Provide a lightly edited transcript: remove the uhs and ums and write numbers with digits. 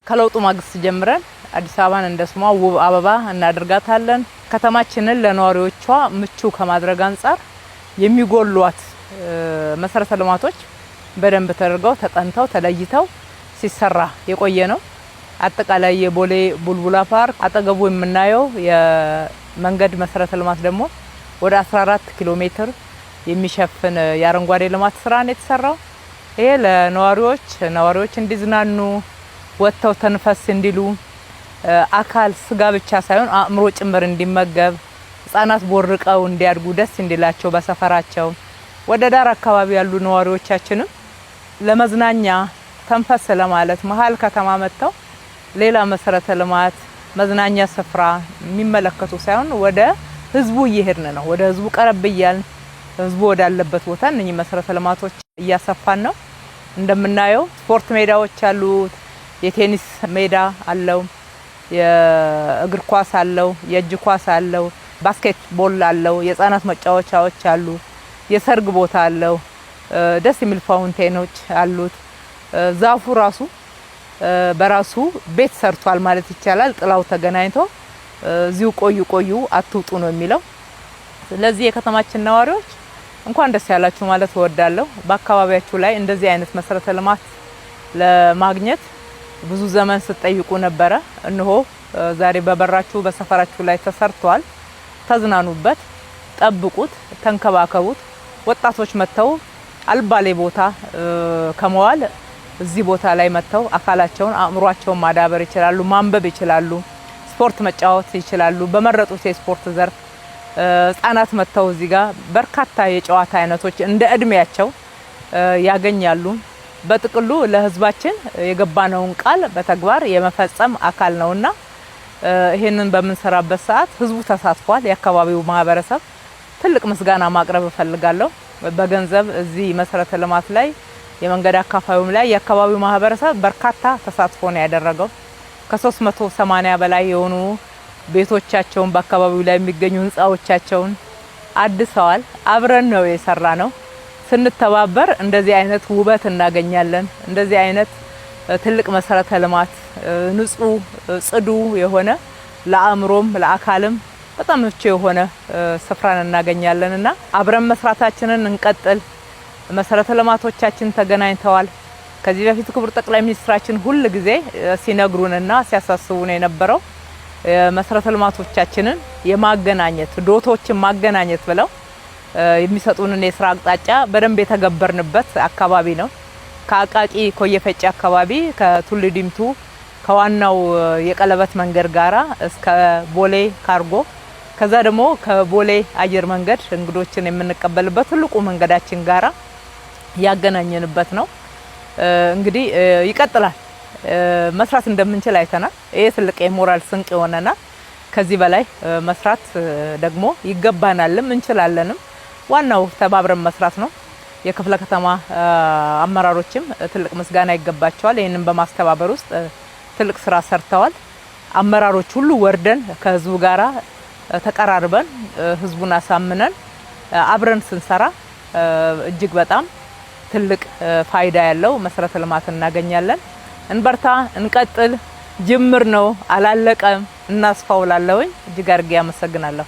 ከለውጡ ማግስት ጀምረን አዲስ አበባን እንደ ስሟ ውብ አበባ እናደርጋታለን። ከተማችንን ለነዋሪዎቿ ምቹ ከማድረግ አንፃር የሚጎሏት መሰረተ ልማቶች በደንብ ተደርገው ተጠንተው ተለይተው ሲሰራ የቆየ ነው። አጠቃላይ የቦሌ ቡልቡላ ፓርክ አጠገቡ የምናየው የመንገድ መሰረተ ልማት ደግሞ ወደ 14 ኪሎ ሜትር የሚሸፍን የአረንጓዴ ልማት ስራ ነው የተሰራው። ይሄ ለነዋሪዎች እንዲዝናኑ ወጥተው ተንፈስ እንዲሉ አካል ስጋ ብቻ ሳይሆን አእምሮ ጭምር እንዲመገብ ህፃናት ቦርቀው እንዲያድጉ ደስ እንዲላቸው በሰፈራቸው ወደ ዳር አካባቢ ያሉ ነዋሪዎቻችንም ለመዝናኛ ተንፈስ ለማለት መሀል ከተማ መጥተው ሌላ መሰረተ ልማት መዝናኛ ስፍራ የሚመለከቱ ሳይሆን ወደ ህዝቡ እየሄድን ነው። ወደ ህዝቡ ቀረብ እያልን ህዝቡ ወዳለበት ቦታ እነኚህ መሰረተ ልማቶች እያሰፋን ነው። እንደምናየው ስፖርት ሜዳዎች አሉት፣ የቴኒስ ሜዳ አለው፣ የእግር ኳስ አለው፣ የእጅ ኳስ አለው፣ ባስኬትቦል አለው፣ የህፃናት መጫወቻዎች አሉ፣ የሰርግ ቦታ አለው፣ ደስ የሚል ፋውንቴኖች አሉት። ዛፉ ራሱ በራሱ ቤት ሰርቷል ማለት ይቻላል። ጥላው ተገናኝቶ እዚሁ ቆዩ አትውጡ ነው የሚለው። ስለዚህ የከተማችን ነዋሪዎች እንኳን ደስ ያላችሁ ማለት እወዳለሁ። በአካባቢያችሁ ላይ እንደዚህ አይነት መሰረተ ልማት ለማግኘት ብዙ ዘመን ስትጠይቁ ነበረ። እነሆ ዛሬ በበራችሁ በሰፈራችሁ ላይ ተሰርቷል። ተዝናኑበት፣ ጠብቁት፣ ተንከባከቡት። ወጣቶች መተው አልባሌ ቦታ ከመዋል እዚህ ቦታ ላይ መተው አካላቸውን አእምሯቸውን ማዳበር ይችላሉ፣ ማንበብ ይችላሉ፣ ስፖርት መጫወት ይችላሉ። በመረጡት የስፖርት ዘርፍ ህፃናት መተው እዚህ ጋር በርካታ የጨዋታ አይነቶች እንደ እድሜያቸው ያገኛሉ። በጥቅሉ ለህዝባችን የገባነውን ቃል በተግባር የመፈጸም አካል ነውና ይሄንን በመንሰራበት ሰዓት ህዝቡ ተሳትፏል። የአካባቢው ማህበረሰብ ትልቅ ምስጋና ማቅረብ እፈልጋለሁ። በገንዘብ እዚህ መሰረተ ልማት ላይ የመንገድ አካፋዩም ላይ የአካባቢው ማህበረሰብ በርካታ ተሳትፎ ነው ያደረገው። ከ380 በላይ የሆኑ ቤቶቻቸውን በአካባቢው ላይ የሚገኙ ህንጻዎቻቸውን አድሰዋል። አብረን ነው የሰራ ነው። ስንተባበር እንደዚህ አይነት ውበት እናገኛለን። እንደዚህ አይነት ትልቅ መሰረተ ልማት ንጹህ ጽዱ የሆነ ለአእምሮም ለአካልም በጣም ምቹ የሆነ ስፍራን እናገኛለንና አብረን መስራታችንን እንቀጥል። መሰረተ ልማቶቻችን ተገናኝተዋል። ከዚህ በፊት ክቡር ጠቅላይ ሚኒስትራችን ሁሉ ጊዜ ሲነግሩንና ሲያሳስቡን የነበረው መሰረተ ልማቶቻችንን የማገናኘት ዶቶችን ማገናኘት ብለው የሚሰጡንን የስራ አቅጣጫ በደንብ የተገበርንበት አካባቢ ነው። ከአቃቂ ኮየፈጭ አካባቢ ከቱሉ ዲምቱ ከዋናው የቀለበት መንገድ ጋራ እስከ ቦሌ ካርጎ ከዛ ደግሞ ከቦሌ አየር መንገድ እንግዶችን የምንቀበልበት ትልቁ መንገዳችን ጋራ ያገናኘንበት ነው። እንግዲህ ይቀጥላል። መስራት እንደምንችል አይተናል። ይሄ ትልቅ የሞራል ስንቅ የሆነና ከዚህ በላይ መስራት ደግሞ ይገባናልም እንችላለንም። ዋናው ተባብረን መስራት ነው። የክፍለ ከተማ አመራሮችም ትልቅ ምስጋና ይገባቸዋል። ይሄንን በማስተባበር ውስጥ ትልቅ ስራ ሰርተዋል። አመራሮች ሁሉ ወርደን ከህዝቡ ጋራ ተቀራርበን ህዝቡን አሳምነን አብረን ስንሰራ እጅግ በጣም ትልቅ ፋይዳ ያለው መሰረተ ልማት እናገኛለን። እንበርታ፣ እንቀጥል። ጅምር ነው፣ አላለቀም። እናስፋውላለሁኝ። እጅግ አድርጌ አመሰግናለሁ።